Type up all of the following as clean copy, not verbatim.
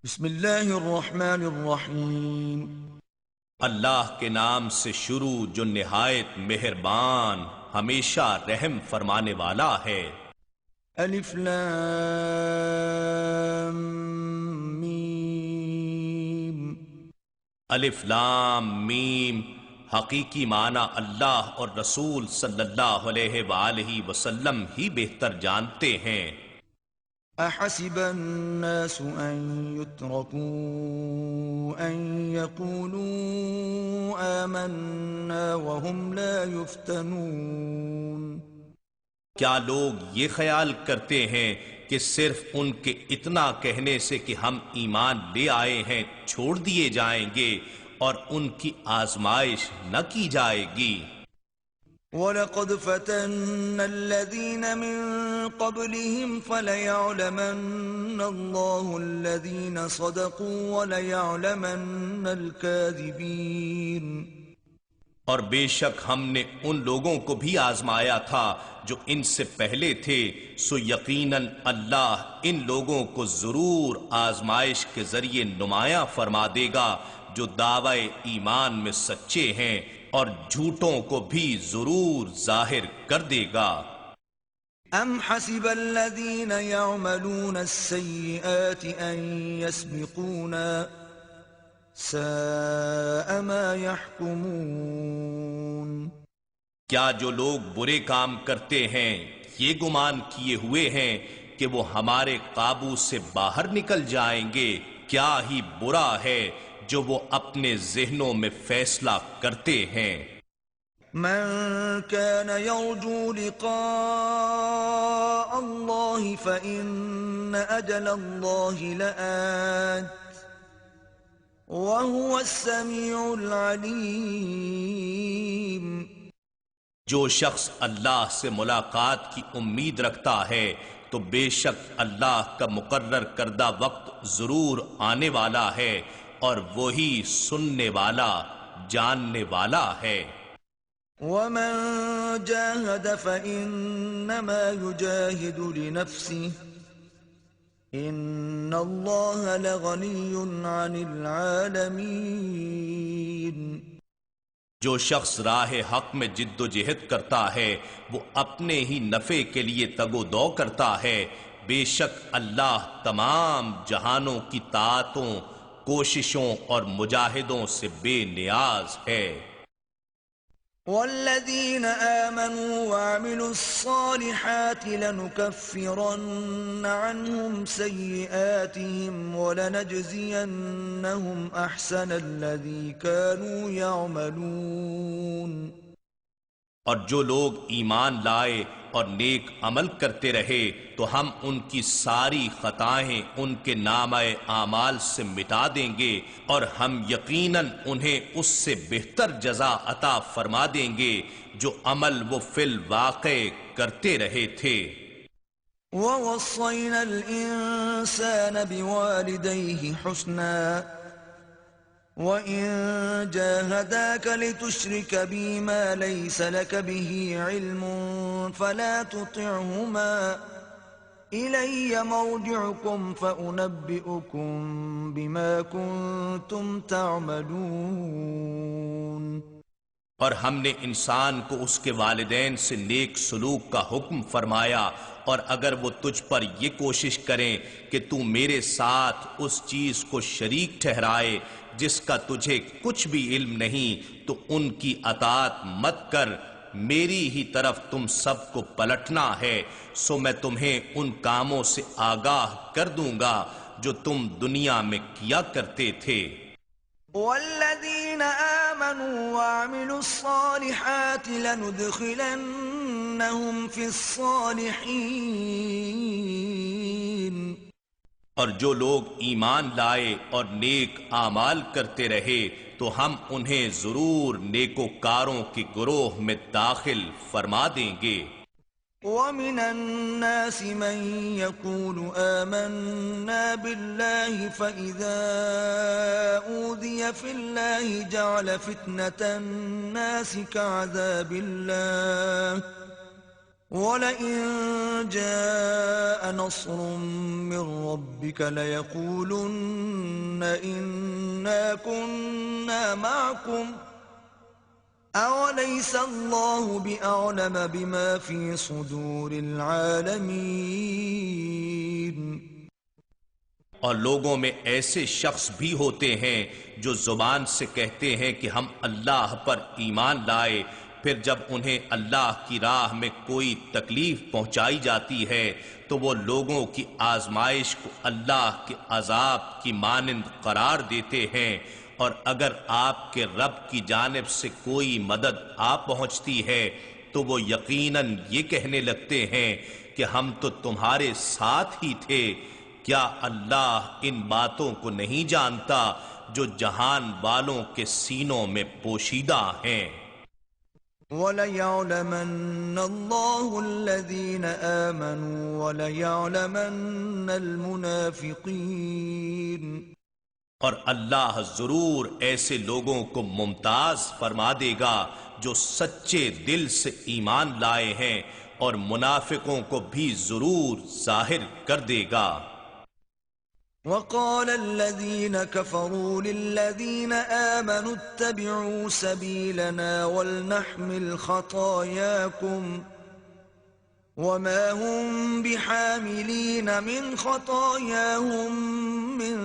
بسم اللہ الرحمن الرحیم۔ اللہ کے نام سے شروع جو نہایت مہربان ہمیشہ رحم فرمانے والا ہے۔ الف لام میم۔ الف لام میم، حقیقی معنی اللہ اور رسول صلی اللہ علیہ وآلہ وسلم ہی بہتر جانتے ہیں۔ احسب الناس ان يتركوا ان يقولوا آمنا وهم لا يفتنون۔ کیا لوگ یہ خیال کرتے ہیں کہ صرف ان کے اتنا کہنے سے کہ ہم ایمان لے آئے ہیں چھوڑ دیے جائیں گے اور ان کی آزمائش نہ کی جائے گی؟ وَلَقَدْ فَتَنَّا الَّذِينَ مِن قَبْلِهِمْ فَلَيَعْلَمَنَّ اللَّهُ الَّذِينَ صَدَقُوا وَلَيَعْلَمَنَّ الْكَاذِبِينَ۔ اور بے شک ہم نے ان لوگوں کو بھی آزمایا تھا جو ان سے پہلے تھے، سو یقیناً اللہ ان لوگوں کو ضرور آزمائش کے ذریعے نمایاں فرما دے گا جو دعوی ایمان میں سچے ہیں، اور جھوٹوں کو بھی ضرور ظاہر کر دے گا۔ ام حسب الذين يعملون السيئات ان يسبقونا ساء ما يحكمون۔ کیا جو لوگ برے کام کرتے ہیں یہ گمان کیے ہوئے ہیں کہ وہ ہمارے قابو سے باہر نکل جائیں گے؟ کیا ہی برا ہے جو وہ اپنے ذہنوں میں فیصلہ کرتے ہیں۔ من كان يرجو لقاء الله فإن أجل الله لآت وهو السميع العليم۔ جو شخص اللہ سے ملاقات کی امید رکھتا ہے تو بے شک اللہ کا مقرر کردہ وقت ضرور آنے والا ہے، اور وہی سننے والا جاننے والا ہے۔ ومن جاهد فإنما يجاهد لنفسه إن الله لغني عن العالمين۔ جو شخص راہ حق میں جد و جہد کرتا ہے وہ اپنے ہی نفع کے لیے تگ و دو کرتا ہے، بے شک اللہ تمام جہانوں کی طاعتوں، کوششوں اور مجاہدوں سے بے نیاز ہے۔ والذين آمنوا وعملوا الصالحات لنكفرن عنهم سيئاتهم ولنجزينهم أحسن الذي كانوا يعملون۔ اور جو لوگ ایمان لائے اور نیک عمل کرتے رہے تو ہم ان کی ساری خطائیں ان کے نامہ اعمال سے مٹا دیں گے، اور ہم یقیناً انہیں اس سے بہتر جزا عطا فرما دیں گے جو عمل وہ فی الواقع کرتے رہے تھے۔ ووصينا الإنسان بوالديه حسنا وَإِن جَاهَدَاكَ لِتُشْرِكَ بِي مَا لَيْسَ لَكَ بِهِ عِلْمٌ فَلَا تُطِعْهُمَا إِلَيَّ مَرْجِعُكُمْ فَأُنَبِّئُكُمْ بِمَا كُنتُمْ تَعْمَلُونَ۔ اور ہم نے انسان کو اس کے والدین سے نیک سلوک کا حکم فرمایا، اور اگر وہ تجھ پر یہ کوشش کریں کہ تو میرے ساتھ اس چیز کو شریک ٹھہرائے جس کا تجھے کچھ بھی علم نہیں، تو ان کی اطاعت مت کر، میری ہی طرف تم سب کو پلٹنا ہے، سو میں تمہیں ان کاموں سے آگاہ کر دوں گا جو تم دنیا میں کیا کرتے تھے۔ والذين آمنوا وعملوا الصالحات لندخلنهم في الصالحين۔ اور جو لوگ ایمان لائے اور نیک اعمال کرتے رہے تو ہم انہیں ضرور نیکوکاروں کے گروہ میں داخل فرما دیں گے۔ وَمِنَ النَّاسِ مَن يَقُولُ آمَنَّا بِاللَّهِ فَإِذَا أُوذِيَ فِي اللَّهِ جَعَلَ فِتْنَةَ النَّاسِ كَعَذَابِ اللَّهِ وَلَئِن جَاءَ نصر من ربك ليقولن إنا كنا معكم أوليس الله بأعلم بما في صدور العالمين. اور لوگوں میں ایسے شخص بھی ہوتے ہیں جو زبان سے کہتے ہیں کہ ہم اللہ پر ایمان لائے، پھر جب انہیں اللہ کی راہ میں کوئی تکلیف پہنچائی جاتی ہے تو وہ لوگوں کی آزمائش کو اللہ کے عذاب کی مانند قرار دیتے ہیں، اور اگر آپ کے رب کی جانب سے کوئی مدد آ پہنچتی ہے تو وہ یقیناً یہ کہنے لگتے ہیں کہ ہم تو تمہارے ساتھ ہی تھے. کیا اللہ ان باتوں کو نہیں جانتا جو جہان والوں کے سینوں میں پوشیدہ ہیں؟ وَلَيَعْلَمَنَّ اللَّهُ الَّذِينَ آمَنُوا وَلَيَعْلَمَنَّ الْمُنَافِقِينَ. اور اللہ ضرور ایسے لوگوں کو ممتاز فرما دے گا جو سچے دل سے ایمان لائے ہیں، اور منافقوں کو بھی ضرور ظاہر کر دے گا. وقال الذين كفروا للذين آمنوا اتبعوا سبيلنا ولنحمل خطاياكم وما هم بحاملين من خطاياهم من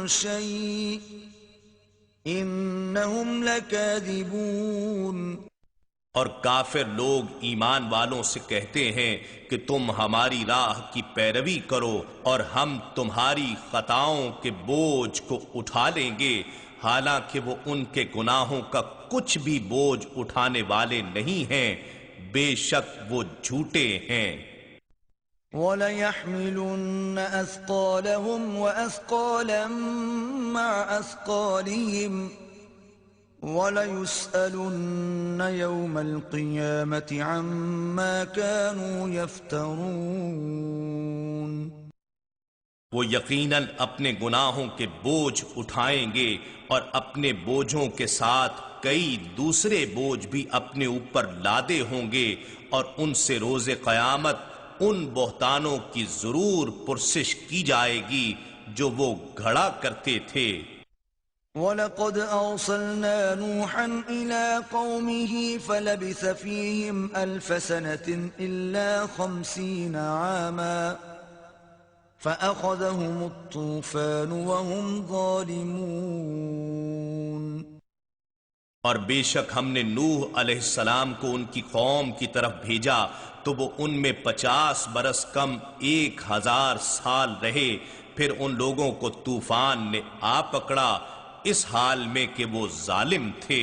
شيء إنهم لكاذبون. اور کافر لوگ ایمان والوں سے کہتے ہیں کہ تم ہماری راہ کی پیروی کرو اور ہم تمہاری خطاؤں کے بوجھ کو اٹھا لیں گے، حالانکہ وہ ان کے گناہوں کا کچھ بھی بوجھ اٹھانے والے نہیں ہیں، بے شک وہ جھوٹے ہیں. وَلَيَحْمِلُنَّ أَثْقَالَهُمْ وَأَثْقَالًا مَعَ أَثْقَالِهِمْ وَلَيُسْأَلُنَّ يَوْمَ الْقِيَامَةِ عَمَّا كَانُوا يَفْتَرُونَ. وہ یقیناً اپنے گناہوں کے بوجھ اٹھائیں گے اور اپنے بوجھوں کے ساتھ کئی دوسرے بوجھ بھی اپنے اوپر لادے ہوں گے، اور ان سے روز قیامت ان بہتانوں کی ضرور پرسش کی جائے گی جو وہ گھڑا کرتے تھے. وَلَقَدْ أَرْسَلْنَا نُوحًا إِلَىٰ قَوْمِهِ فَلَبِثَ فِيهِمْ أَلْفَ سَنَةٍ إِلَّا 50 عَامًا فَأَخَذَهُمُ الطُّوفَانُ وَهُمْ ظَالِمُونَ. اور بے شک ہم نے نوح علیہ السلام کو ان کی قوم کی طرف بھیجا تو وہ ان میں 50 برس کم 1000 سال رہے، پھر ان لوگوں کو طوفان نے آ پکڑا اس حال میں کہ وہ ظالم تھے.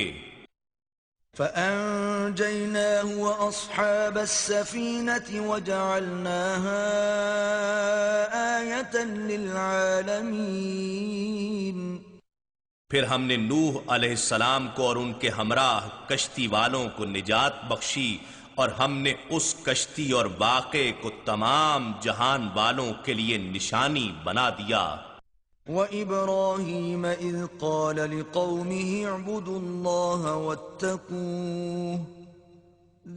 فَأَنجَيْنَاهُ وَأَصْحَابَ السَّفِينَةِ وَجَعَلْنَاهَا آيَةً لِلْعَالَمِينَ. پھر ہم نے نوح علیہ السلام کو اور ان کے ہمراہ کشتی والوں کو نجات بخشی، اور ہم نے اس کشتی اور واقعے کو تمام جہان والوں کے لیے نشانی بنا دیا. وَإِبْرَاهِيمَ إِذْ قَالَ لِقَوْمِهِ اعْبُدُوا اللَّهَ وَاتَّقُوهُ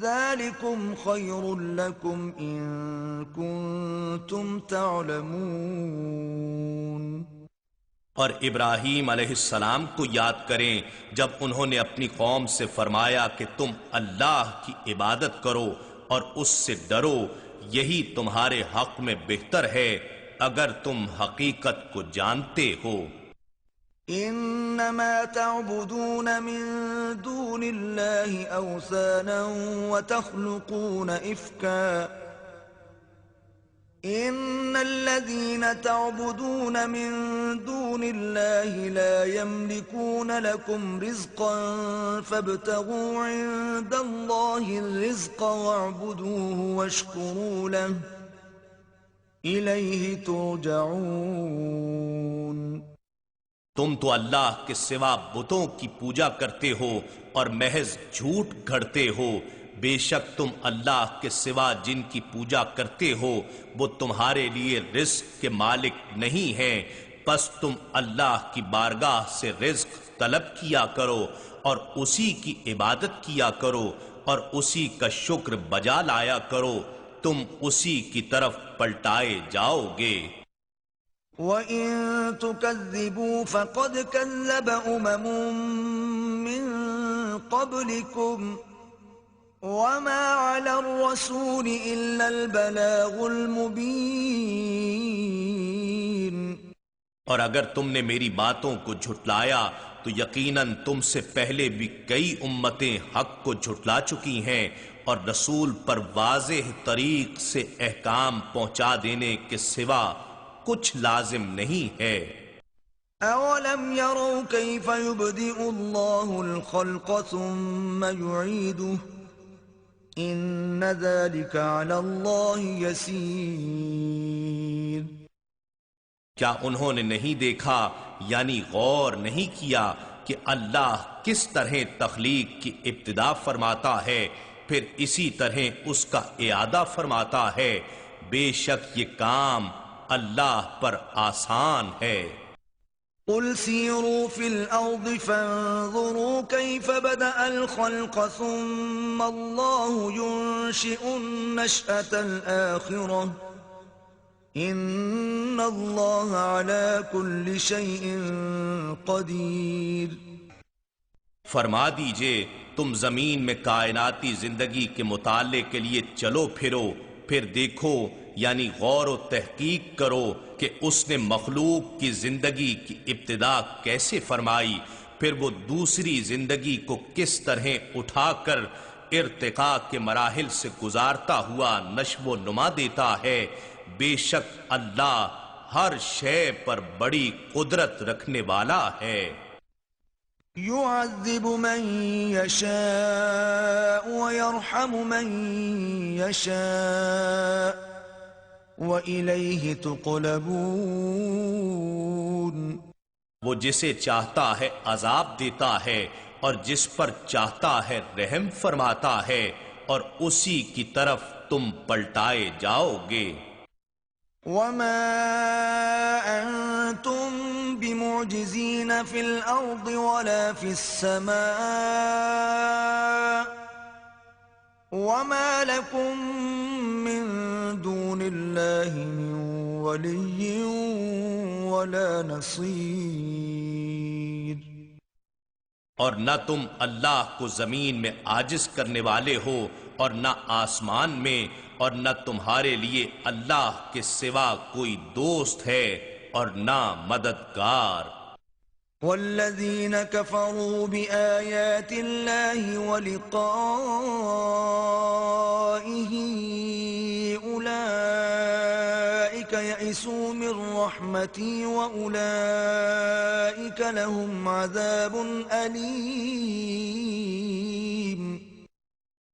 ذَلِكُمْ خَيْرٌ لَكُمْ إِن كُنتُمْ تَعْلَمُونَ. اور ابراہیم علیہ السلام کو یاد کریں جب انہوں نے اپنی قوم سے فرمایا کہ تم اللہ کی عبادت کرو اور اس سے ڈرو، یہی تمہارے حق میں بہتر ہے اگر تم حقیقت کو جانتے ہو. انما تعبدون من دون الله اوثانا وتخلقون افكا ان الذين تعبدون من دون الله لا يملكون لكم رزقا فابتغوا عند الله الرزق واعبدوه واشكروا له الیہ ترجعون. تم تو اللہ کے سوا بتوں کی پوجا کرتے ہو اور محض جھوٹ گھڑتے ہو، بے شک تم اللہ کے سوا جن کی پوجا کرتے ہو وہ تمہارے لیے رزق کے مالک نہیں ہیں، پس تم اللہ کی بارگاہ سے رزق طلب کیا کرو اور اسی کی عبادت کیا کرو اور اسی کا شکر بجا لایا کرو، تم اسی کی طرف پلٹائے جاؤ گے۔ وَإِن تُكَذِّبُوا فَقَدْ كَذَّبَ مِن قَبْلِكُمْ وَمَا عَلَى الرَّسُولِ إِلَّا الْبَلَاغُ الْمُبِينُ۔ اور اگر تم نے میری باتوں کو جھٹلایا تو یقیناً تم سے پہلے بھی کئی امتیں حق کو جھٹلا چکی ہیں، اور رسول پر واضح طریق سے احکام پہنچا دینے کے سوا کچھ لازم نہیں ہے۔ أَوَلَمْ يَرَوْا كَيْفَ يُبْدِئُ اللَّهُ الْخَلْقَ ثُمَّ يُعِيدُهُ إِنَّ ذَلِكَ عَلَى اللَّهِ يَسِيرٌ۔ کیا انہوں نے نہیں دیکھا، یعنی غور نہیں کیا کہ اللہ کس طرح تخلیق کی ابتدا فرماتا ہے، پھر اسی طرح اس کا اعادہ فرماتا ہے؟ بے شک یہ کام اللہ پر آسان ہے۔ قُلْ سِيرُوا فِي الْأَرْضِ فَانظُرُوا كَيْفَ بَدَأَ الْخَلْقَ ثُمَّ اللَّهُ يُنشِئُ النَّشْأَةَ الْآخِرَةَ إِنَّ اللَّهَ عَلَى كُلِّ شَيْءٍ قَدِيرٌ۔ فرما دیجئے تم زمین میں کائناتی زندگی کے مطالعے کے لیے چلو پھرو، پھر دیکھو یعنی غور و تحقیق کرو کہ اس نے مخلوق کی زندگی کی ابتدا کیسے فرمائی، پھر وہ دوسری زندگی کو کس طرح اٹھا کر ارتقاء کے مراحل سے گزارتا ہوا نشو و نما دیتا ہے۔ بے شک اللہ ہر شے پر بڑی قدرت رکھنے والا ہے۔ يُعَذِّبُ مَن يَشَاءُ وَيَرْحَمُ مَن يَشَاءُ وَإِلَيْهِ تُقْلَبُونَ۔ وہ جسے چاہتا ہے عذاب دیتا ہے، اور جس پر چاہتا ہے رحم فرماتا ہے، اور اسی کی طرف تم پلٹائے جاؤ گے۔ وَمَا أَنتُم بِمُعْجِزِينَ فِي الْأَرْضِ وَلَا فِي السَّمَاءِ وَمَا لَكُم مِّن دُونِ اللَّهِ مِن وَلِيٍّ وَلَا نَصِيرٍ۔ اور نہ تم اللہ کو زمین میں عاجز کرنے والے ہو، اور نہ آسمان میں، اور نہ تمہارے لیے اللہ کے سوا کوئی دوست ہے اور نہ مددگار۔ وَالَّذِينَ كَفَرُوا بِآيَاتِ اللَّهِ وَلِقَائِهِ أُولَئِكَ يَئِسُوا مِن رَّحْمَتِي وَأُولَئِكَ لَهُمْ عَذَابٌ أَلِيمٌ۔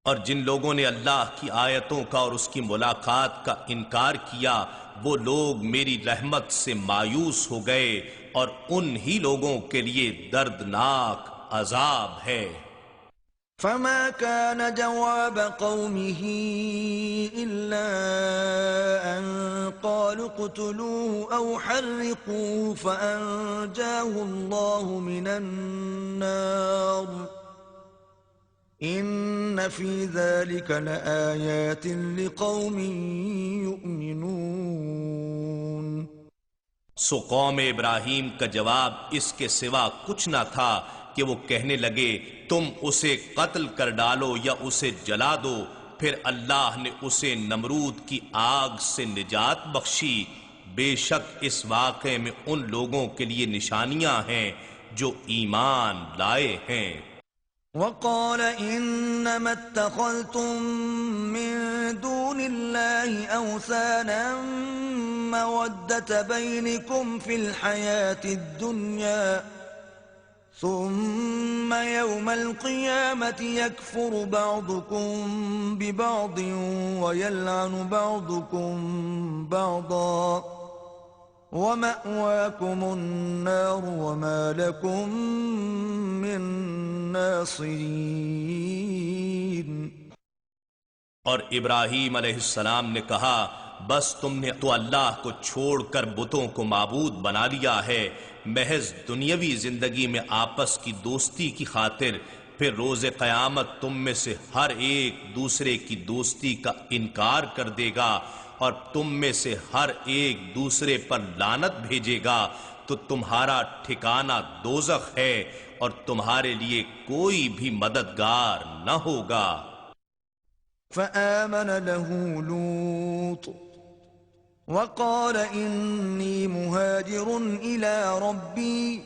اور جن لوگوں نے اللہ کی آیتوں کا اور اس کی ملاقات کا انکار کیا، وہ لوگ میری رحمت سے مایوس ہو گئے، اور ان ہی لوگوں کے لیے دردناک عذاب ہے۔ فما كان جواب قومه إلا أن قالوا اقتلوه أو حرقوه فأنجاه الله من النار إن في ذلك لآيات لقوم يؤمنون۔ سو قوم ابراہیم کا جواب اس کے سوا کچھ نہ تھا کہ وہ کہنے لگے تم اسے قتل کر ڈالو یا اسے جلا دو، پھر اللہ نے اسے نمرود کی آگ سے نجات بخشی۔ بے شک اس واقعے میں ان لوگوں کے لیے نشانیاں ہیں جو ایمان لائے ہیں۔ وقال انما اتخذتم من دون الله اوثانا مودة بينكم في الحياة الدنيا ثم يوم القيامة يكفر بعضكم ببعض ويلعن بعضكم بعضا وَمَأْوَاكُمُ النَّارُ وَمَا لَكُم مِّن نَاصِرِينَ۔ اور ابراہیم علیہ السلام نے کہا بس تم نے تو اللہ کو چھوڑ کر بتوں کو معبود بنا لیا ہے، محض دنیاوی زندگی میں آپس کی دوستی کی خاطر، پھر روز قیامت تم میں سے ہر ایک دوسرے کی دوستی کا انکار کر دے گا اور تم میں سے ہر ایک دوسرے پر لعنت بھیجے گا، تو تمہارا ٹھکانہ دوزخ ہے اور تمہارے لیے کوئی بھی مددگار نہ ہوگا۔ فآمن له لوط وقال إني مهاجر إلى ربي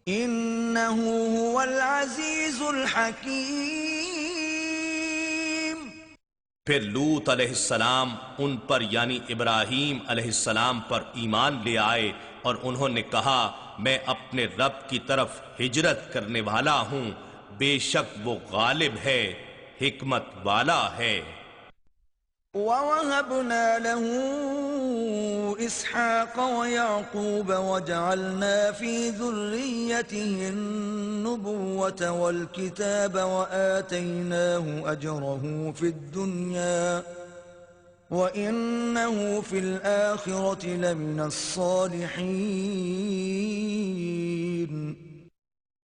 إنه هو العزيز الحكيم۔ پھر لوط علیہ السلام ان پر یعنی ابراہیم علیہ السلام پر ایمان لے آئے اور انہوں نے کہا میں اپنے رب کی طرف ہجرت کرنے والا ہوں، بے شک وہ غالب ہے، حکمت والا ہے۔ وَوَهَبْنَا لَهُ إِسْحَاقَ وَيَعْقُوبَ وَجَعَلْنَا فِي ذُرِّيَّتِهِ النُّبُوَّةَ وَالْكِتَابَ وَآتَيْنَاهُ أَجْرَهُ فِي الدُّنْيَا وَإِنَّهُ فِي الْآخِرَةِ لَمِنَ الصَّالِحِينَ۔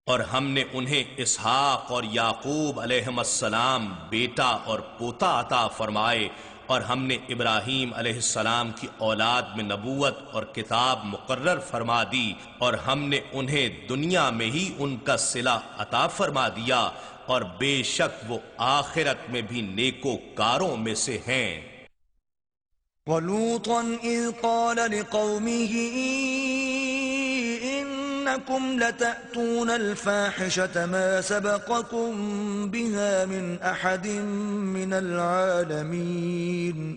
اور ہم نے انہیں اسحاق اور یعقوب علیہم السلام بیٹا اور پوتا عطا فرمائے، اور ہم نے ابراہیم علیہ السلام کی اولاد میں نبوت اور کتاب مقرر فرما دی، اور ہم نے انہیں دنیا میں ہی ان کا صلہ عطا فرما دیا، اور بے شک وہ آخرت میں بھی نیکوکاروں میں سے ہیں۔ وَلُوطًا إِذْ قَالَ لِقَوْمِهِ إِنَّكُمْ لَتَأْتُونَ الْفَاحِشَةَ مَا سَبَقَكُمْ بِهَا مِنْ أَحَدٍ مِّنَ الْعَالَمِينَ۔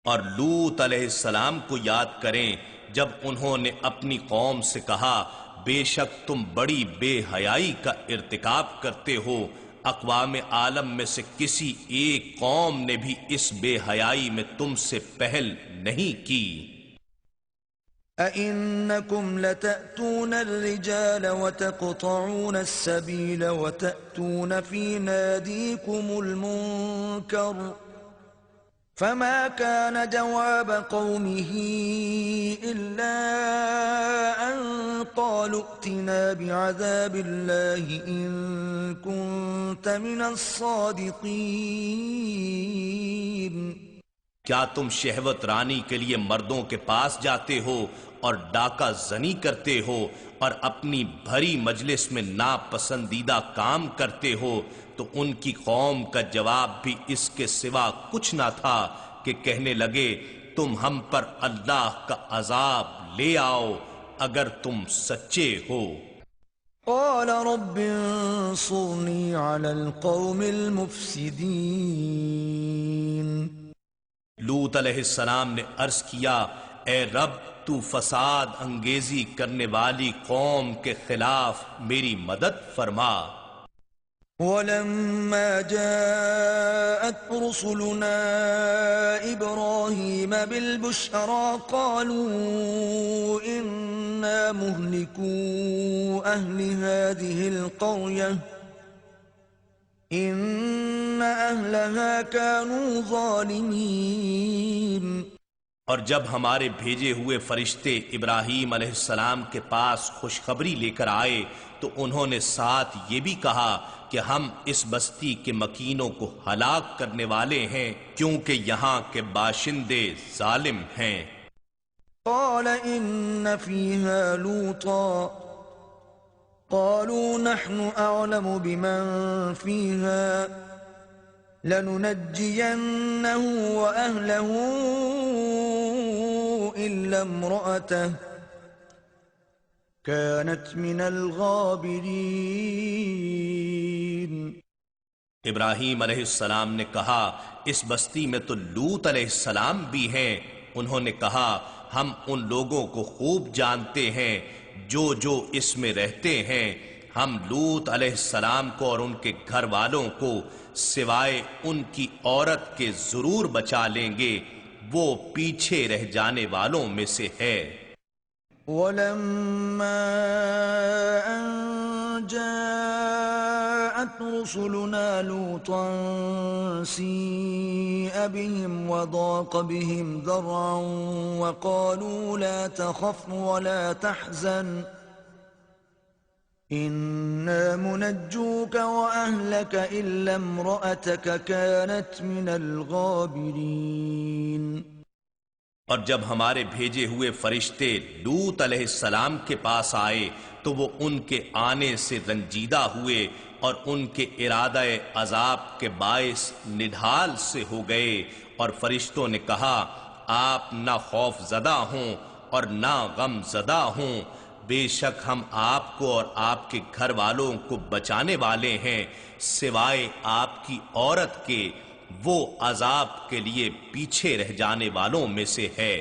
اور لوط علیہ السلام کو یاد کریں جب انہوں نے اپنی قوم سے کہا بے شک تم بڑی بے حیائی کا ارتکاب کرتے ہو، اقوام عالم میں سے کسی ایک قوم نے بھی اس بے حیائی میں تم سے پہل نہیں کی۔ أَإِنَّكُمْ لَتَأْتُونَ الرِّجَالَ وَتَقْطَعُونَ السَّبِيلَ وَتَأْتُونَ فِي نَادِيكُمُ الْمُنكَرَ فَمَا كَانَ جَوَابَ قَوْمِهِ إِلَّا أَن قَالُوا ائْتِنَا بِعَذَابِ اللَّهِ إِن كُنتَ مِنَ الصَّادِقِينَ۔ کیا تم شہوت رانی کے لیے مردوں کے پاس جاتے ہو اور ڈاکہ زنی کرتے ہو اور اپنی بھری مجلس میں ناپسندیدہ کام کرتے ہو؟ تو ان کی قوم کا جواب بھی اس کے سوا کچھ نہ تھا کہ کہنے لگے تم ہم پر اللہ کا عذاب لے آؤ اگر تم سچے ہو۔ قال رب انصرني على القوم المفسدين۔ لوط علیہ السلام نے عرض کیا اے رب تو فساد انگیزی کرنے والی قوم کے خلاف میری مدد فرما۔ ولما جاءت رسلنا إبراهيم بالبشرى قالوا إنا مهلكو أهل هذه القرية إن أهلها كانوا ظالمين۔ اور جب ہمارے بھیجے ہوئے فرشتے ابراہیم علیہ السلام کے پاس خوشخبری لے کر آئے تو انہوں نے ساتھ یہ بھی کہا کہ ہم اس بستی کے مکینوں کو ہلاک کرنے والے ہیں کیونکہ یہاں کے باشندے ظالم ہیں۔ قال إن فيها لوطا قالوا نحن أعلم بمن فيها لننجينه وأهله إلا امرأته كانت من الغابرين۔ ابراہیم علیہ السلام نے کہا اس بستی میں تو لوط علیہ السلام بھی ہیں۔ انہوں نے کہا ہم ان لوگوں کو خوب جانتے ہیں جو اس میں رہتے ہیں، ہم لوط علیہ السلام کو اور ان کے گھر والوں کو سوائے ان کی عورت کے ضرور بچا لیں گے، وہ پیچھے رہ جانے والوں میں سے ہے۔ ولما أن جاءت رسلنا لوطا سيء بهم وضاق بهم ذرعا وقالوا لا تخف ولا تحزن إنا منجوك وأهلك إلا امرأتك كانت من الغابرين اور جب ہمارے بھیجے ہوئے فرشتے لوط علیہ السلام کے پاس آئے تو وہ ان کے آنے سے رنجیدہ ہوئے اور ان کے ارادہ عذاب کے باعث نڈھال سے ہو گئے، اور فرشتوں نے کہا آپ نہ خوف زدہ ہوں اور نہ غم زدہ ہوں، بے شک ہم آپ کو اور آپ کے گھر والوں کو بچانے والے ہیں، سوائے آپ کی عورت کے وہ عذاب کے لیے پیچھے رہ جانے والوں میں سے ہے۔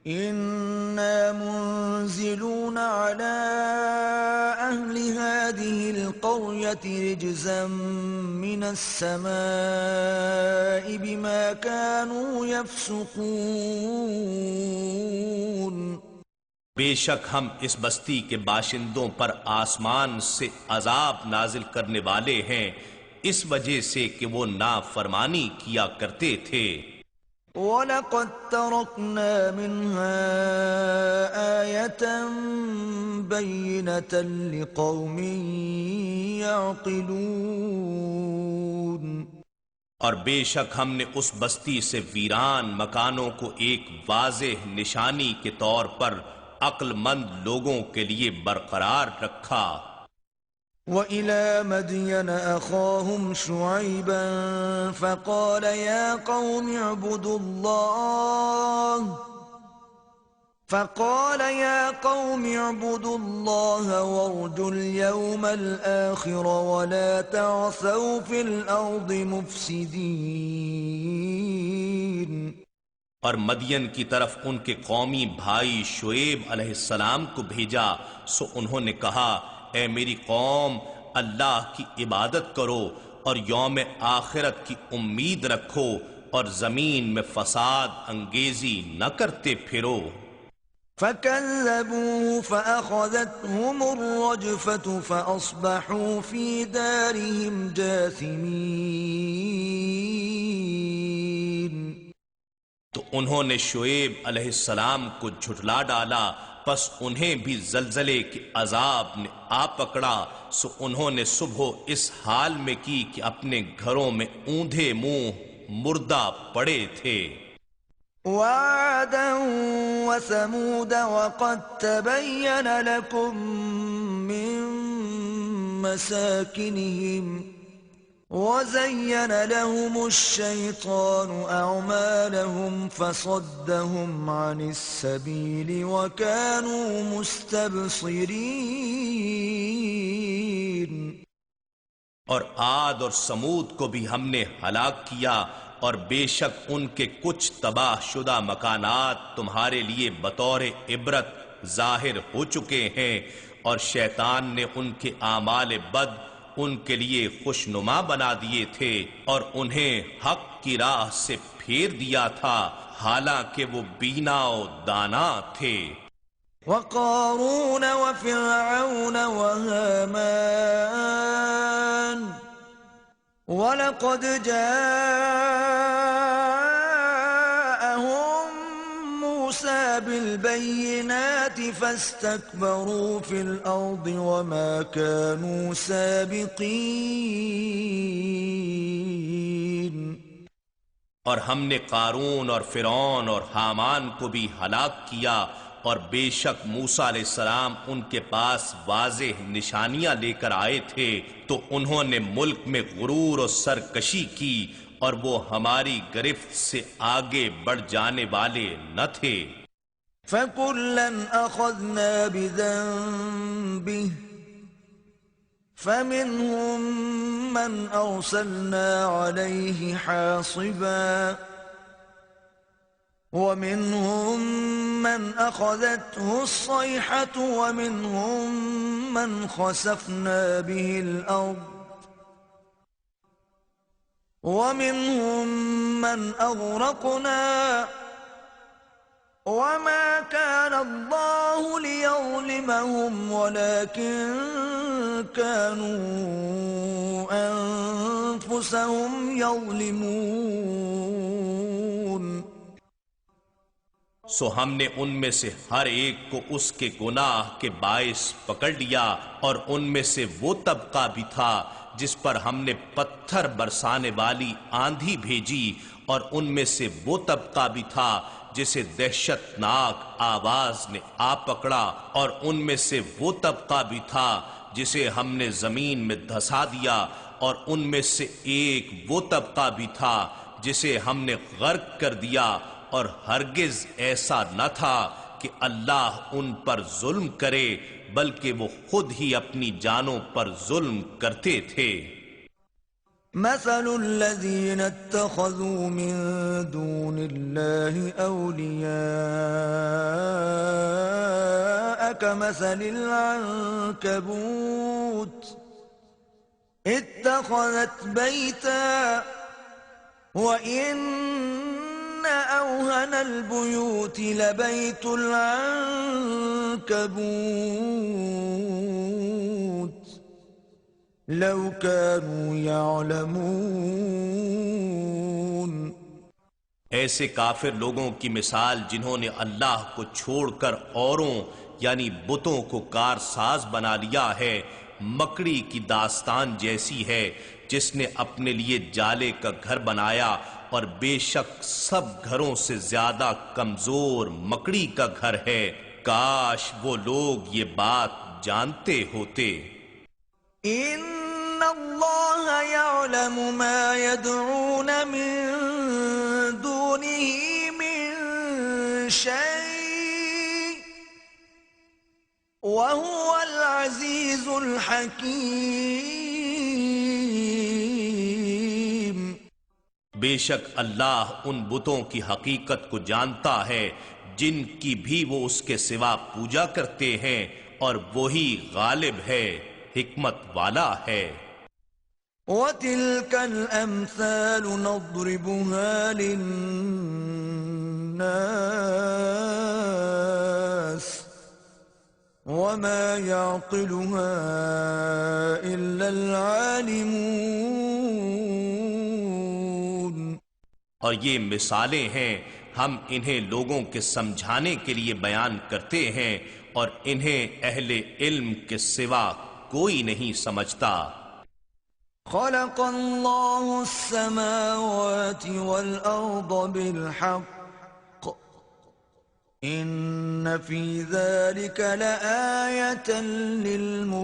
إنا منزلون على أهل هذه القرية رجزا من السماء بما كانوا يفسقون بے شک ہم اس بستی کے باشندوں پر آسمان سے عذاب نازل کرنے والے ہیں اس وجہ سے کہ وہ نافرمانی کیا کرتے تھے۔ وَلَقَدْ تَرَكْنَا مِنْهَا آيَةً بَيِّنَةً لِقَوْمٍ يَعْقِلُونَ اور بے شک ہم نے اس بستی سے ویران مکانوں کو ایک واضح نشانی کے طور پر عقل مند لوگوں کے لیے برقرار رکھا۔ وَإِلَى مَدْيَنَ أَخَاهُمْ شُعَيْبًا فَقَالَ يَا قَوْمِ اعْبُدُوا اللَّهَ وَارْجُوا الْيَوْمَ الْآخِرَ وَلَا تَعْثَوْا فِي الْأَرْضِ مُفْسِدِينَ اور مدین کی طرف ان کے قومی بھائی شعیب علیہ السلام کو بھیجا، سو انہوں نے کہا اے میری قوم، اللہ کی عبادت کرو اور یوم آخرت کی امید رکھو اور زمین میں فساد انگیزی نہ کرتے پھرو۔ فَكَذَّبُوهُ فَأَخَذَتْهُمُ الرَّجْفَةُ فَأَصْبَحُوا فِي دَارِهِمْ جَاثِمِينَ تو انہوں نے شعیب علیہ السلام کو جھٹلا ڈالا، پس انہیں بھی زلزلے کے عذاب نے آ پکڑا، سو انہوں نے صبح اس حال میں کی کہ اپنے گھروں میں اوندھے منہ مردہ پڑے تھے۔ وَعَادًا وَثَمُودَ وَقَدْ تَبَيَّنَ لَكُم مِّن مَّسَاكِنِهِمْ وَزَيَّنَ لَهُمُ الشَّيْطَانُ أَعْمَالَهُمْ فَصَدَّهُمْ عَنِ السَّبِيلِ وَكَانُوا مُسْتَبْصِرِينَ اور عاد اور سمود کو بھی ہم نے ہلاک کیا، اور بے شک ان کے کچھ تباہ شدہ مکانات تمہارے لیے بطور عبرت ظاہر ہو چکے ہیں، اور شیطان نے ان کے اعمال بد ان کے لیے خوشنما بنا دیے تھے اور انہیں حق کی راہ سے پھیر دیا تھا، حالانکہ وہ بینا و دانا تھے۔ وَقَارُونَ وَفِرْعَوْنَ وَهَامَانَ وَلَقَدْ جَاءَهُم مُوسَى بِالْبَيِّنَاتِ فَاسْتَكْبَرُوا فِي الْأَرْضِ وَمَا كَانُوا سَابِقِينَ اور ہم نے قارون اور فرعون اور حامان کو بھی ہلاک کیا، اور بے شک موسیٰ علیہ السلام ان کے پاس واضح نشانیاں لے کر آئے تھے، تو انہوں نے ملک میں غرور و سرکشی کی، اور وہ ہماری گرفت سے آگے بڑھ جانے والے نہ تھے۔ فَكُلًّا أَخَذْنَا بِذَنبِهِ فَمِنْهُمْ مَنْ أَرْسَلْنَا عَلَيْهِ حَاصِبًا وَمِنْهُمْ مَنْ أَخَذَتْهُ الصَّيْحَةُ وَمِنْهُمْ مَنْ خَسَفْنَا بِهِ الْأَرْضَ وَمِنْهُمْ مَنْ أَغْرَقْنَا وَمَا كَانَ اللَّهُ لِيَظْلِمَهُمْ وَلَكِنْ كَانُوا أَنفُسَهُمْ يَظْلِمُونَ سو ہم نے ان میں سے ہر ایک کو اس کے گناہ کے باعث پکڑ لیا، اور ان میں سے وہ طبقہ بھی تھا جس پر ہم نے پتھر برسانے والی آندھی بھیجی، اور ان میں سے وہ طبقہ بھی تھا جسے دہشت ناک آواز نے آ پکڑا، اور ان میں سے وہ طبقہ بھی تھا جسے ہم نے زمین میں دھسا دیا، اور ان میں سے ایک وہ طبقہ بھی تھا جسے ہم نے غرق کر دیا، اور ہرگز ایسا نہ تھا کہ اللہ ان پر ظلم کرے، بلکہ وہ خود ہی اپنی جانوں پر ظلم کرتے تھے۔ مثل الذين اتخذوا من دون الله أولياء كمثل العنكبوت اتخذت بيتا وإن أوهن البيوت لبيت العنكبوت لو كانوا يعلمون۔ ایسے کافر لوگوں کی مثال جنہوں نے اللہ کو چھوڑ کر اوروں یعنی بتوں کو کارساز بنا لیا ہے، مکڑی کی داستان جیسی ہے جس نے اپنے لیے جالے کا گھر بنایا، اور بے شک سب گھروں سے زیادہ کمزور مکڑی کا گھر ہے۔ کاش وہ لوگ یہ بات جانتے ہوتے۔ ان اللہ یعلم ما يدعون من دونه من شيء وهو العزیز الحکیم۔ بے شک اللہ ان بتوں کی حقیقت کو جانتا ہے جن کی بھی وہ اس کے سوا پوجا کرتے ہیں، اور وہی غالب ہے، حکمت والا ہے۔ وَتِلْكَ الْأَمْثَالُ نَضْرِبُهَا لِلنَّاسِ وَمَا يَعْقِلُهَا إِلَّا الْعَالِمُونَ۔ اور یہ مثالیں ہیں، ہم انہیں لوگوں کے سمجھانے کے لیے بیان کرتے ہیں، اور انہیں اہل علم کے سوا کوئی نہیں سمجھتا۔ خلق اللہ السماوات والارض بالحق ان فی ذلک لآیۃ للمؤمنین۔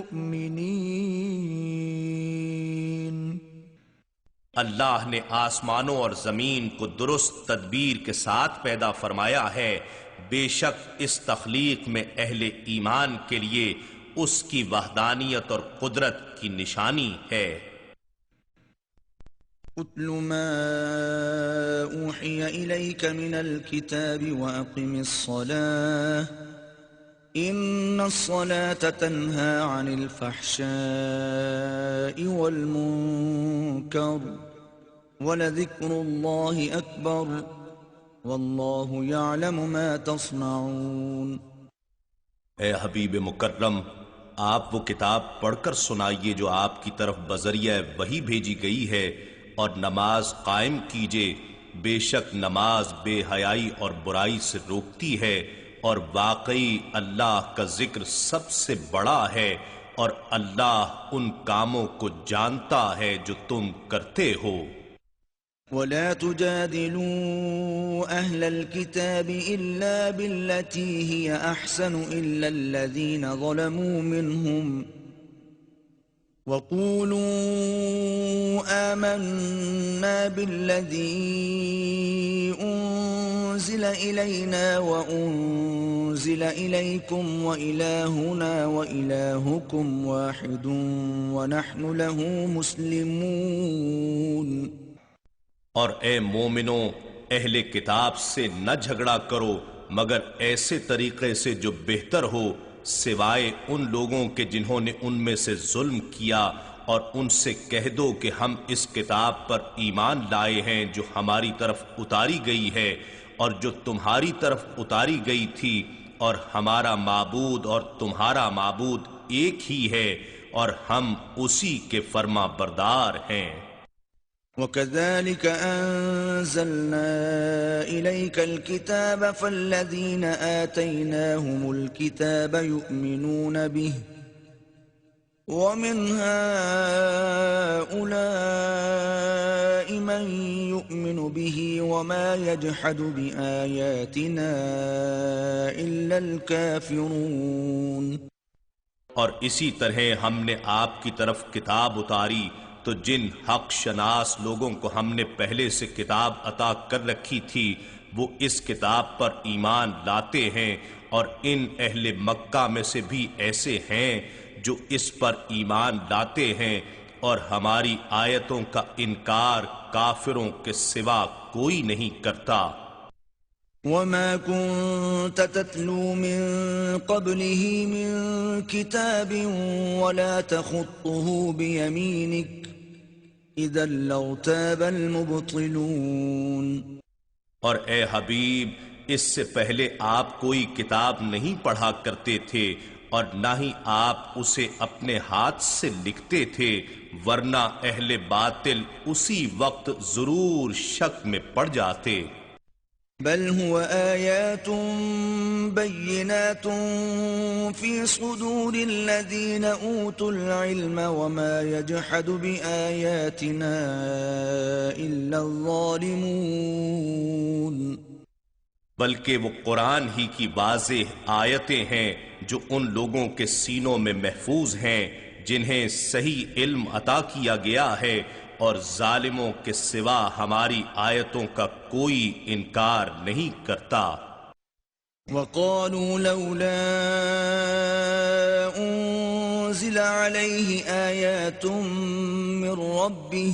اللہ نے آسمانوں اور زمین کو درست تدبیر کے ساتھ پیدا فرمایا ہے، بے شک اس تخلیق میں اہل ایمان کے لیے اس کی وحدانیت اور قدرت کی نشانی ہے۔ اتل ما اوحی الیک من الکتاب واقم الصلاة ان الصلاة تنہی عن الفحشاء والمنکر ولذکر اللہ اکبر واللہ یعلم ما تصنعون۔ اے حبیب مکرم، آپ وہ کتاب پڑھ کر سنائیے جو آپ کی طرف بذریعہ وحی بھیجی گئی ہے، اور نماز قائم کیجئے، بے شک نماز بے حیائی اور برائی سے روکتی ہے، اور واقعی اللہ کا ذکر سب سے بڑا ہے، اور اللہ ان کاموں کو جانتا ہے جو تم کرتے ہو۔ وَلَا تُجَادِلُوا أَهْلَ الْكِتَابِ إِلَّا بِالَّتِي هِيَ أَحْسَنُ إِلَّا الَّذِينَ ظَلَمُوا مِنْهُمْ وَقُولُوا آمَنَّا بِالَّذِي أُنزِلَ إِلَيْنَا وَأُنزِلَ إِلَيْكُمْ وَإِلَٰهُنَا وَإِلَٰهُكُمْ وَاحِدٌ وَنَحْنُ لَهُ مُسْلِمُونَ۔ اور اے مومنوں، اہل کتاب سے نہ جھگڑا کرو مگر ایسے طریقے سے جو بہتر ہو، سوائے ان لوگوں کے جنہوں نے ان میں سے ظلم کیا، اور ان سے کہہ دو کہ ہم اس کتاب پر ایمان لائے ہیں جو ہماری طرف اتاری گئی ہے اور جو تمہاری طرف اتاری گئی تھی، اور ہمارا معبود اور تمہارا معبود ایک ہی ہے، اور ہم اسی کے فرما بردار ہیں۔ وَكَذَلِكَ أَنزَلْنَا إِلَيْكَ الْكِتَابَ فَالَّذِينَ آتَيْنَاهُمُ الْكِتَابَ يُؤْمِنُونَ بِهِ وَمِنْ هَؤُلَاءِ مَنْ يُؤْمِنُ بِهِ وَمَا يَجْحَدُ بِآيَاتِنَا إِلَّا الْكَافِرُونَ۔ اور اسی طرح ہم نے آپ کی طرف کتاب اتاری تو جن حق شناس لوگوں کو ہم نے پہلے سے کتاب عطا کر رکھی تھی وہ اس کتاب پر ایمان لاتے ہیں، اور ان اہل مکہ میں سے بھی ایسے ہیں جو اس پر ایمان لاتے ہیں، اور ہماری آیتوں کا انکار کافروں کے سوا کوئی نہیں کرتا۔ وَمَا كُنْتَ تَتْلُو مِن قَبْلِهِ مِن كِتَابٍ وَلَا تَخُطُّهُ بِيَمِينِكَ إِذًا لَّارْتَابَ الْمُبْطِلُونَ۔ اور اے حبیب، اس سے پہلے آپ کوئی کتاب نہیں پڑھا کرتے تھے اور نہ ہی آپ اسے اپنے ہاتھ سے لکھتے تھے، ورنہ اہل باطل اسی وقت ضرور شک میں پڑ جاتے۔ بل هو آیات بینات فی صدور الذین اوتوا العلم وما یجحد بآیاتنا الا الظالمون۔ بلکہ وہ قرآن ہی کی واضح آیتیں ہیں جو ان لوگوں کے سینوں میں محفوظ ہیں جنہیں صحیح علم عطا کیا گیا ہے، اور ظالموں کے سوا ہماری آیتوں کا کوئی انکار نہیں کرتا۔ وَقَالُوا لَوْلَا أُنزِلَ عَلَيْهِ آيَاتٌ مِّن رَّبِّهِ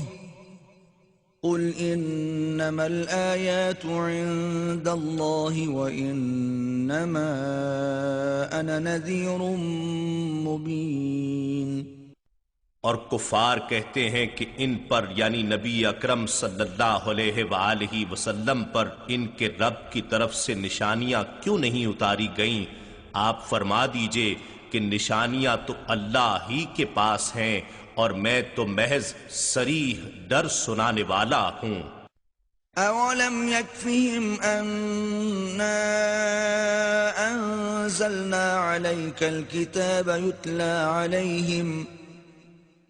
قُلْ إِنَّمَا الْآيَاتُ عِندَ اللَّهِ وَإِنَّمَا أَنَا نَذِيرٌ مُّبِينٌ۔ اور کفار کہتے ہیں کہ ان پر یعنی نبی اکرم صلی اللہ علیہ وآلہ وسلم پر ان کے رب کی طرف سے نشانیاں کیوں نہیں اتاری گئیں؟ آپ فرما دیجئے کہ نشانیاں تو اللہ ہی کے پاس ہیں، اور میں تو محض صریح ڈر سنانے والا ہوں۔ اولم يكفهم أنا أنزلنا عليك الكتاب يتلى عليهم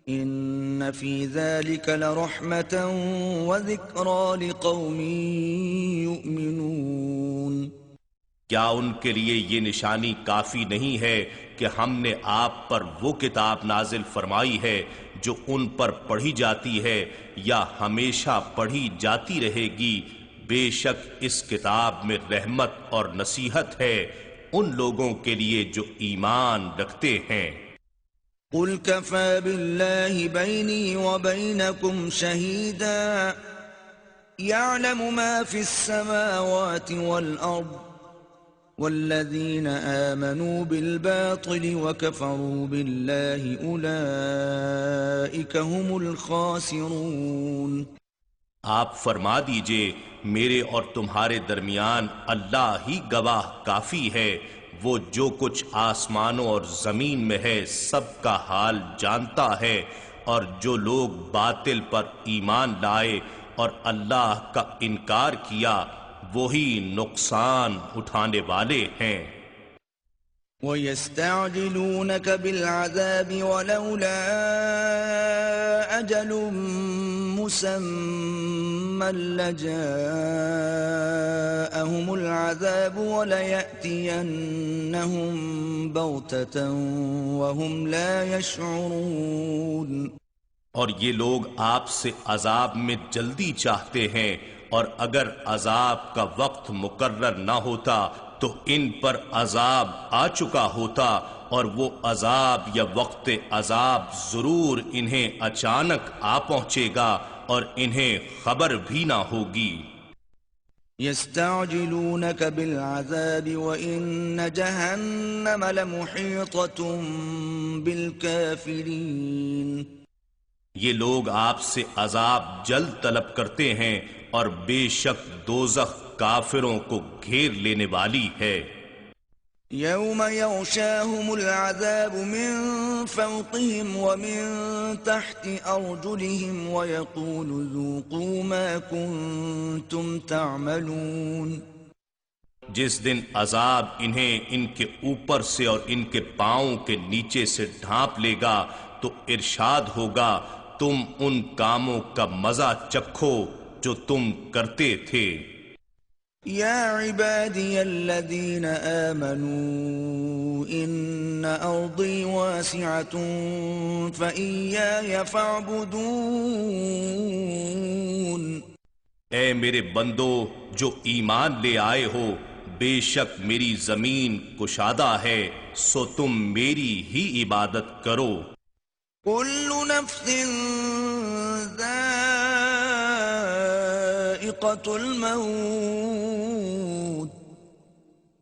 ان في ذلك لرحمة وذكرى لقوم يؤمنون۔ کیا ان کے لیے یہ نشانی کافی نہیں ہے کہ ہم نے آپ پر وہ کتاب نازل فرمائی ہے جو ان پر پڑھی جاتی ہے یا ہمیشہ پڑھی جاتی رہے گی؟ بے شک اس کتاب میں رحمت اور نصیحت ہے ان لوگوں کے لیے جو ایمان رکھتے ہیں۔ قل كفى بالله بيني وبينكم شهيدا يعلم ما في السماوات والأرض والذين آمنوا بالباطل وكفروا بالله أولئك هم الخاسرون۔ آپ فرما دیجئے میرے اور تمہارے درمیان اللہ ہی گواہ کافی ہے، وہ جو کچھ آسمانوں اور زمین میں ہے سب کا حال جانتا ہے، اور جو لوگ باطل پر ایمان لائے اور اللہ کا انکار کیا وہی نقصان اٹھانے والے ہیں۔ وَيَسْتَعْجِلُونَكَ بِالْعَذَابِ وَلَوْلَا أَجَلٌ مُّسَمًّى لَّجَاءَهُمُ الْعَذَابُ وَلَيَأْتِيَنَّهُم بَغْتَةً وَهُمْ لَا يَشْعُرُونَ۔ اور یہ لوگ آپ سے عذاب میں جلدی چاہتے ہیں، اور اگر عذاب کا وقت مقرر نہ ہوتا تو ان پر عذاب آ چکا ہوتا، اور وہ عذاب یا وقت عذاب ضرور انہیں اچانک آ پہنچے گا اور انہیں خبر بھی نہ ہوگی۔ يستعجلونك بالعذاب وإن جهنم لمحيطة بالكافرين۔ یہ لوگ آپ سے عذاب جلد طلب کرتے ہیں، اور بے شک دوزخ کافروں کو گھیر لینے والی ہے۔ يوم يغشاهم العذاب من فوقهم ومن تحت أرجلهم ويقول ذوقوا ما كنتم تعملون. جس دن عذاب انہیں ان کے اوپر سے اور ان کے پاؤں کے نیچے سے ڈھانپ لے گا تو ارشاد ہوگا تم ان کاموں کا مزہ چکھو جو تم کرتے تھے. يا عبادي الذين آمنوا إن أرضي واسعة فإياي فاعبدون. اے میرے بندو جو ایمان لے آئے ہو، بے شک میری زمین کشادہ ہے، سو تم میری ہی عبادت کرو. كل نفس ذائقة الموت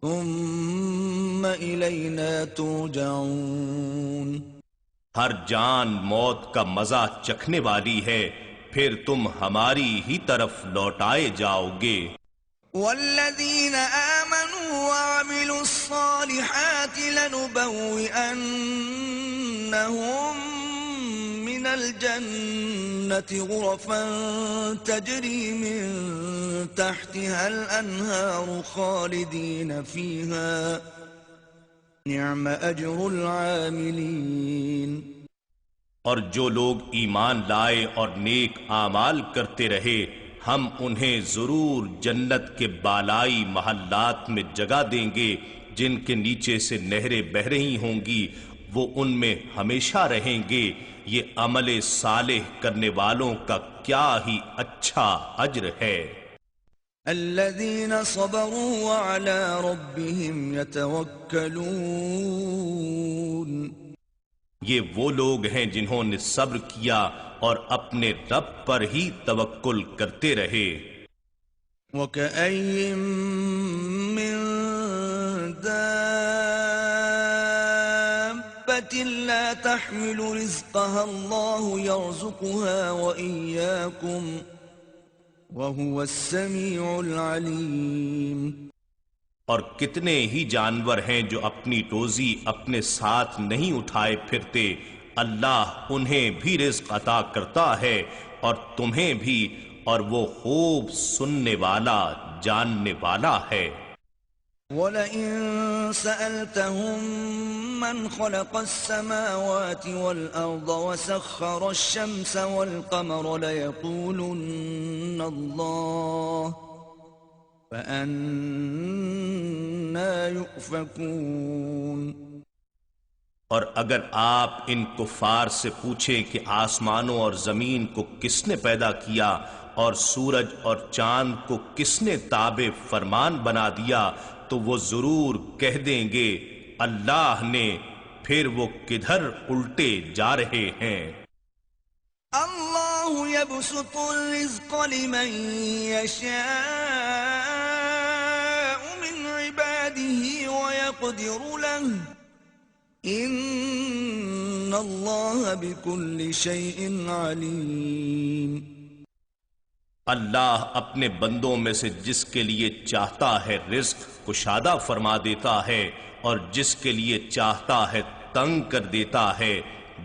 ثم إلينا ترجعون. ہر جان موت کا مزہ چکھنے والی ہے، پھر تم ہماری ہی طرف لوٹائے جاؤ گے. والذين آمنوا وعملوا الصالحات لنبوئنهم من الجنة غرفا تجري من تحتها الأنهار خالدين فيها نعم أجر العاملين. اور جو لوگ ایمان لائے اور نیک اعمال کرتے رہے، ہم انہیں ضرور جنت کے بالائی محلات میں جگہ دیں گے جن کے نیچے سے نہریں بہہ رہی ہوں گی، وہ ان میں ہمیشہ رہیں گے. یہ عمل صالح کرنے والوں کا کیا ہی اچھا اجر ہے. الذين صبروا وعلى ربهم يتوكلون. یہ وہ لوگ ہیں جنہوں نے صبر کیا اور اپنے رب پر ہی توکل کرتے رہے. وَكَأَيٍّ مِّن دَابَّةٍ لَّا تَحْمِلُ رِزْقَهَا اللَّهُ يَرْزُقُهَا وَإِيَّاكُمْ وَهُوَ السَّمِيعُ الْعَلِيمُ. اور کتنے ہی جانور ہیں جو اپنی روزی اپنے ساتھ نہیں اٹھائے پھرتے، اللہ انہیں بھی رزق عطا کرتا ہے اور تمہیں بھی، اور وہ خوب سننے والا جاننے والا ہے. وَلَئِن سَأَلْتَهُم مَّنْ خَلَقَ السَّمَاوَاتِ وَالْأَرْضَ وَسَخَّرَ الشَّمْسَ وَالْقَمَرَ لَيَقُولُنَّ اللَّهُ فَأَنَّىٰ يُؤْفَكُونَ. اور اگر آپ ان کفار سے پوچھیں کہ آسمانوں اور زمین کو کس نے پیدا کیا اور سورج اور چاند کو کس نے تابع فرمان بنا دیا، تو وہ ضرور کہہ دیں گے اللہ نے، پھر وہ کدھر الٹے جا رہے ہیں. اللہ يبسط الرزق لمن يشاء من عباده ويقدر له ان اللہ بكل شيء علیم. اللہ اپنے بندوں میں سے جس کے لیے چاہتا ہے رزق کشادہ فرما دیتا ہے اور جس کے لیے چاہتا ہے تنگ کر دیتا ہے.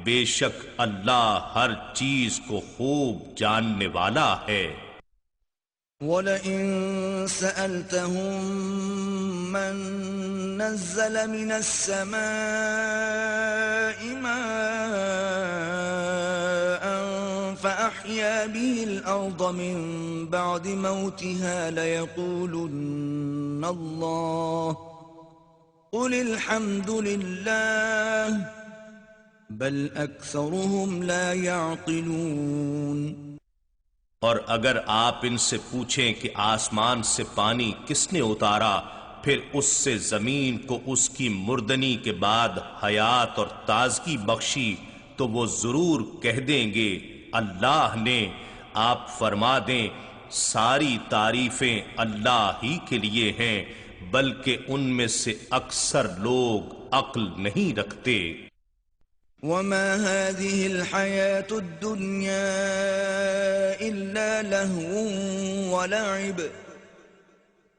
بے شک اللہ ہر چیز کو خوب جاننے والا ہے. وَلَئِن سَأَلْتَهُم مَّن نَّزَّلَ مِنَ السَّمَاءِ مَاءً فَأَحْيَا بِهِ الْأَرْضَ مِن بَعْدِ مَوْتِهَا لَيَقُولُنَّ اللَّهُ قُلِ الْحَمْدُ لِلَّهِ بَلْ أَكْثَرُهُمْ لَا يَعْقِلُونَ. اور اگر آپ ان سے پوچھیں کہ آسمان سے پانی کس نے اتارا، پھر اس سے زمین کو اس کی مردنی کے بعد حیات اور تازگی بخشی، تو وہ ضرور کہہ دیں گے اللہ نے. آپ فرما دیں ساری تعریفیں اللہ ہی کے لیے ہیں، بلکہ ان میں سے اکثر لوگ عقل نہیں رکھتے. وما هذه الحياة الدنيا إلا لهو ولعب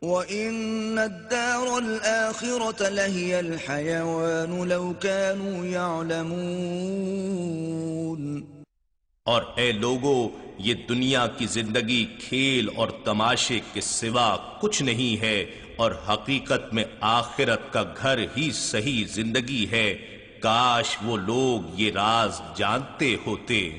وَإِنَّ الدَّارَ الْآخِرَةَ لَهِيَ الْحَيَوَانُ لَوْ كَانُوا يَعْلَمُونَ۔ اور اے لوگو، یہ دنیا کی زندگی کھیل اور تماشے کے سوا کچھ نہیں ہے، اور حقیقت میں آخرت کا گھر ہی صحیح زندگی ہے، کاش وہ لوگ یہ راز جانتے ہوتے۔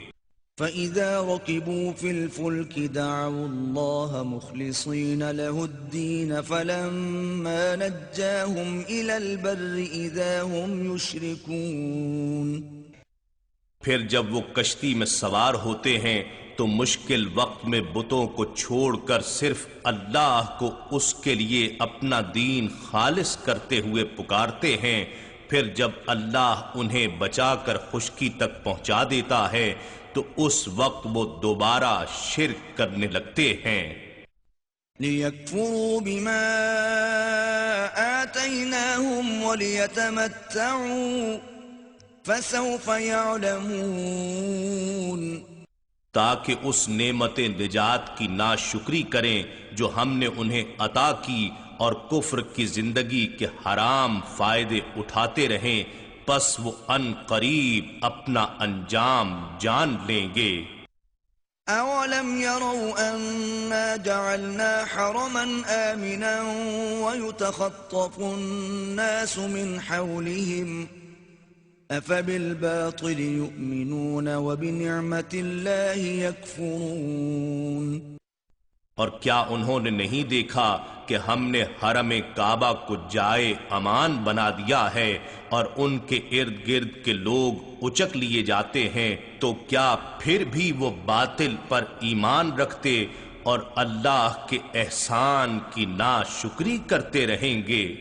فَإِذَا رَكِبُوا فِي الْفُلْكِ دَعَوُا اللَّهَ مُخْلِصِينَ لَهُ الدِّينَ فَلَمَّا نَجَّاهُمْ إِلَى الْبَرِّ إِذَا هُمْ يُشْرِكُونَ۔ پھر جب وہ کشتی میں سوار ہوتے ہیں تو مشکل وقت میں بتوں کو چھوڑ کر صرف اللہ کو اس کے لیے اپنا دین خالص کرتے ہوئے پکارتے ہیں، پھر جب اللہ انہیں بچا کر خشکی تک پہنچا دیتا ہے تو اس وقت وہ دوبارہ شرک کرنے لگتے ہیں۔ لِيَكْفُرُوا بِمَا آتَيْنَاهُمْ وَلِيَتَمَتَّعُوا فَسَوْفَ يَعْلَمُونَ۔ تاکہ اس نعمت نجات کی ناشکری کریں جو ہم نے انہیں عطا کی، اور کفر کی زندگی کے حرام فائدے اٹھاتے رہیں، پس وہ ان قریب اپنا انجام جان لیں گے۔ أَوَلَمْ يَرَوْا أَنَّا جَعَلْنَا حَرَمًا آمِنًا وَيُتَخَطَّفُ النَّاسُ مِنْ حَوْلِهِمْ أَفَبِالْبَاطِلِ يُؤْمِنُونَ وَبِنِعْمَةِ اللَّهِ يَكْفُرُونَ۔ اور کیا انہوں نے نہیں دیکھا کہ ہم نے حرم کعبہ کو جائے امان بنا دیا ہے، اور ان کے ارد گرد کے لوگ اچک لیے جاتے ہیں، تو کیا پھر بھی وہ باطل پر ایمان رکھتے اور اللہ کے احسان کی ناشکری کرتے رہیں گے؟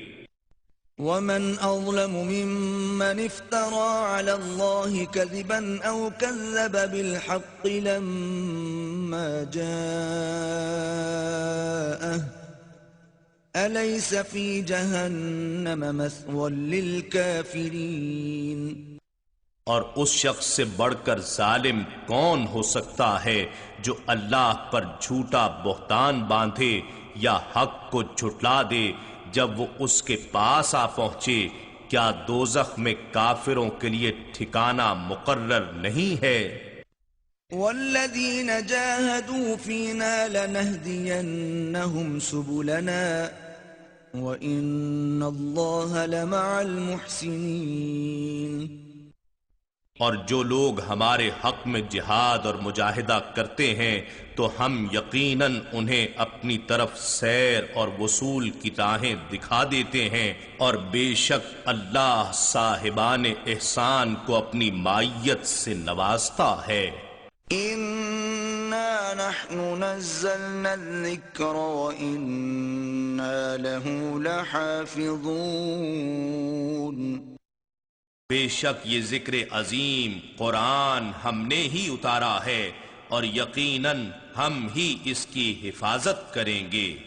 وَمَنْ أَظْلَمُ مِمَّنِ افْتَرَى عَلَى اللَّهِ كَذِبًا أَوْ كَذَّبَ بِالْحَقِّ لَمَّا جَاءَهُ أَلَيْسَ فِي جَهَنَّمَ مَثْوًى لِلْكَافِرِينَ۔ اور اس شخص سے بڑھ کر ظالم کون ہو سکتا ہے جو اللہ پر جھوٹا بہتان باندھے یا حق کو جھٹلا دے جب وہ اس کے پاس آ پہنچے؟ کیا دوزخ میں کافروں کے لیے ٹھکانہ مقرر نہیں ہے؟ وَالَّذِينَ جَاهَدُوا فِينَا لَنَهْدِيَنَّهُمْ سُبُلَنَا وَإِنَّ اللَّهَ لَمَعَ الْمُحْسِنِينَ۔ اور جو لوگ ہمارے حق میں جہاد اور مجاہدہ کرتے ہیں تو ہم یقیناً انہیں اپنی طرف سیر اور وصول کی راہیں دکھا دیتے ہیں، اور بے شک اللہ صاحبان احسان کو اپنی معیت سے نوازتا ہے۔ إِنَّا نَحْنُ نَزَّلْنَا الذِّكْرَ وَإِنَّا لَهُ لَحَافِظُونَ۔ بے شک یہ ذکر عظیم قرآن ہم نے ہی اتارا ہے، اور یقیناً ہم ہی اس کی حفاظت کریں گے۔